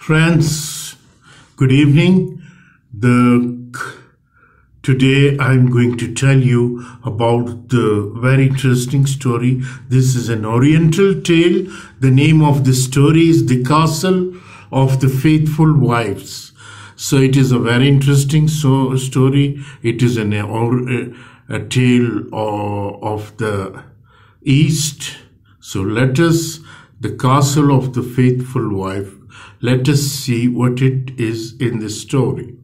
Friends, good evening. Today I'm going to tell you about the very interesting story. This is an Oriental tale. The name of the story is The Castle of the Faithful Wives. So it is a very interesting story. It is a tale of the East. So the Castle of the Faithful Wife. Let us see what it is in the story.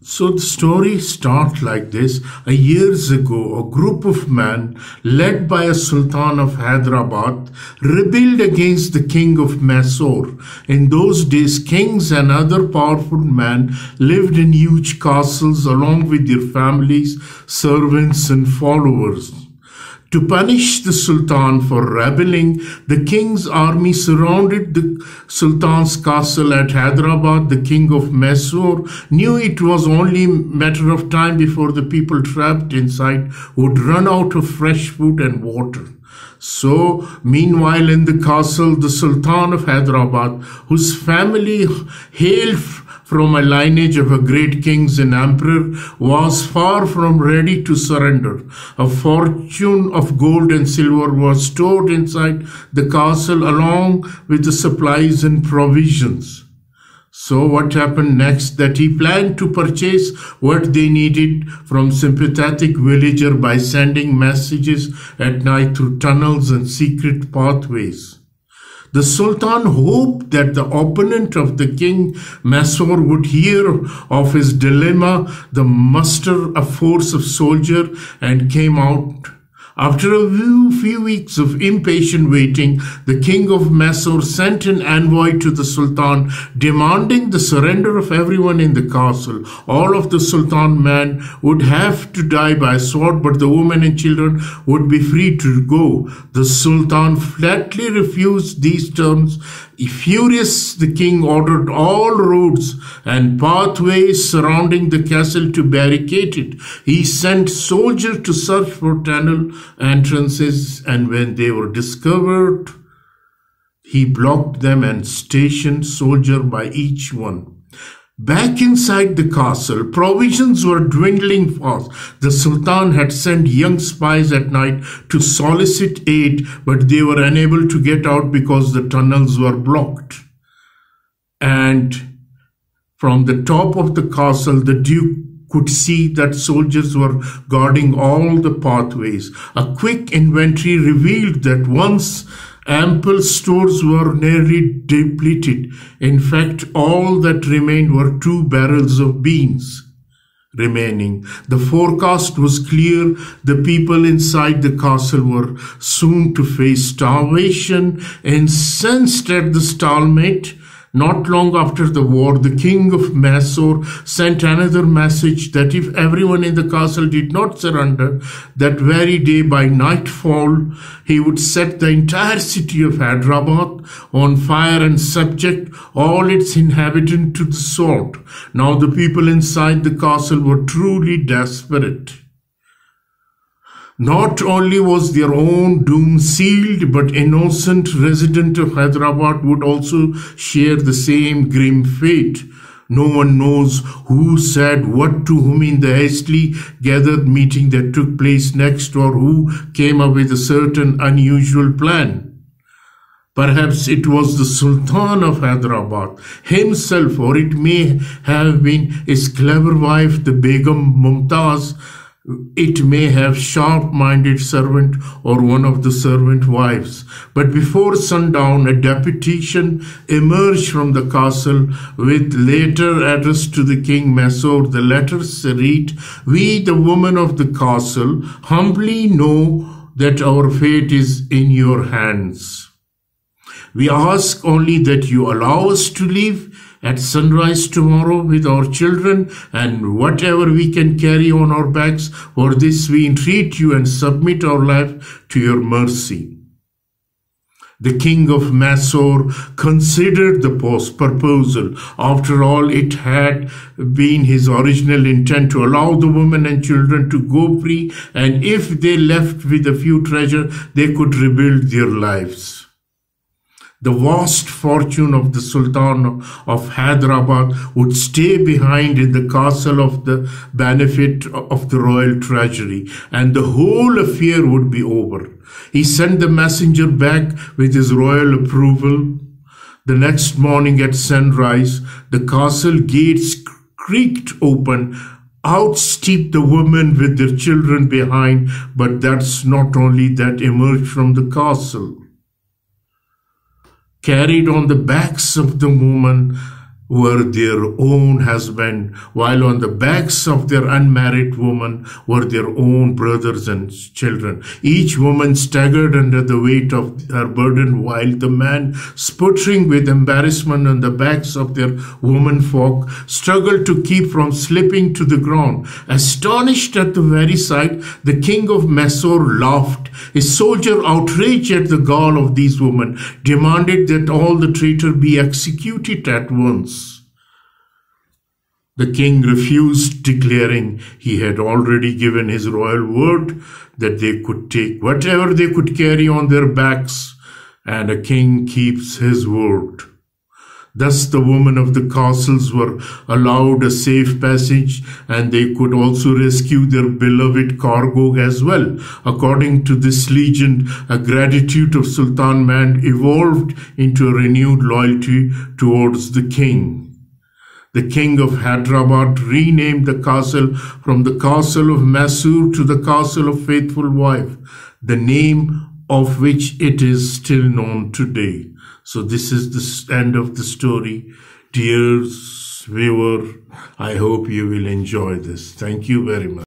So the story starts like this. Years ago, a group of men led by a Sultan of Hyderabad rebelled against the king of Mysore. In those days, kings and other powerful men lived in huge castles along with their families, servants and followers. To punish the Sultan for rebelling, the king's army surrounded the Sultan's castle at Hyderabad. The king of Mysore knew it was only a matter of time before the people trapped inside would run out of fresh food and water. So, meanwhile in the castle, the Sultan of Hyderabad, whose family hailed from a lineage of a great kings and emperor, was far from ready to surrender. A fortune of gold and silver was stored inside the castle along with the supplies and provisions. So what happened next? That he planned to purchase what they needed from sympathetic villager by sending messages at night through tunnels and secret pathways. The Sultan hoped that the opponent of the king, Mysore, would hear of his dilemma, muster a force of soldiers, and came out. After a few weeks of impatient waiting, the king of Mysore sent an envoy to the Sultan, demanding the surrender of everyone in the castle. All of the Sultan men would have to die by sword, but the women and children would be free to go. The Sultan flatly refused these terms. Furious, the king ordered all roads and pathways surrounding the castle to barricade it. He sent soldiers to search for tunnel entrances, and when they were discovered, he blocked them and stationed soldiers by each one. Back inside the castle, provisions were dwindling fast. The Sultan had sent young spies at night to solicit aid, but they were unable to get out because the tunnels were blocked. And from the top of the castle, the Duke could see that soldiers were guarding all the pathways. A quick inventory revealed that once ample stores were nearly depleted. In fact, all that remained were 2 barrels of beans remaining. The forecast was clear. The people inside the castle were soon to face starvation. Incensed at the stalemate, not long after the war, the king of Mysore sent another message that if everyone in the castle did not surrender, that very day by nightfall, he would set the entire city of Hyderabad on fire and subject all its inhabitants to the sword. Now the people inside the castle were truly desperate. Not only was their own doom sealed, but innocent residents of Hyderabad would also share the same grim fate. No one knows who said what to whom in the hastily gathered meeting that took place next, or who came up with a certain unusual plan. Perhaps it was the Sultan of Hyderabad himself, or it may have been his clever wife, the Begum Mumtaz. It may have sharp-minded servant or one of the servant wives. But before sundown, a deputation emerged from the castle with letter addressed to the king Mysore. The letters read, "We, the women of the castle, humbly know that our fate is in your hands. We ask only that you allow us to leave at sunrise tomorrow with our children and whatever we can carry on our backs. For this we entreat you and submit our life to your mercy." The king of Mysore considered the proposal. After all, it had been his original intent to allow the women and children to go free, and if they left with a few treasure, they could rebuild their lives. The vast fortune of the Sultan of Hyderabad would stay behind in the castle of the benefit of the royal treasury, and the whole affair would be over. He sent the messenger back with his royal approval. The next morning at sunrise, the castle gates creaked open. Out stepped the women with their children behind, but that's not only that emerged from the castle. Carried on the backs of the women were their own husband, while on the backs of their unmarried women were their own brothers and children. Each woman staggered under the weight of her burden, while the men, sputtering with embarrassment on the backs of their womenfolk, struggled to keep from slipping to the ground. Astonished at the very sight, the king of Mysore laughed. His soldier, outraged at the gall of these women, demanded that all the traitors be executed at once. The king refused, declaring he had already given his royal word that they could take whatever they could carry on their backs, and a king keeps his word. Thus the women of the castles were allowed a safe passage, and they could also rescue their beloved cargo as well. According to this legend, a gratitude of Sultan Mand evolved into a renewed loyalty towards the king. The king of Hyderabad renamed the castle from the castle of Mysore to the castle of Faithful Wife, the name of which it is still known today. So this is the end of the story. Dear viewer, I hope you will enjoy this. Thank you very much.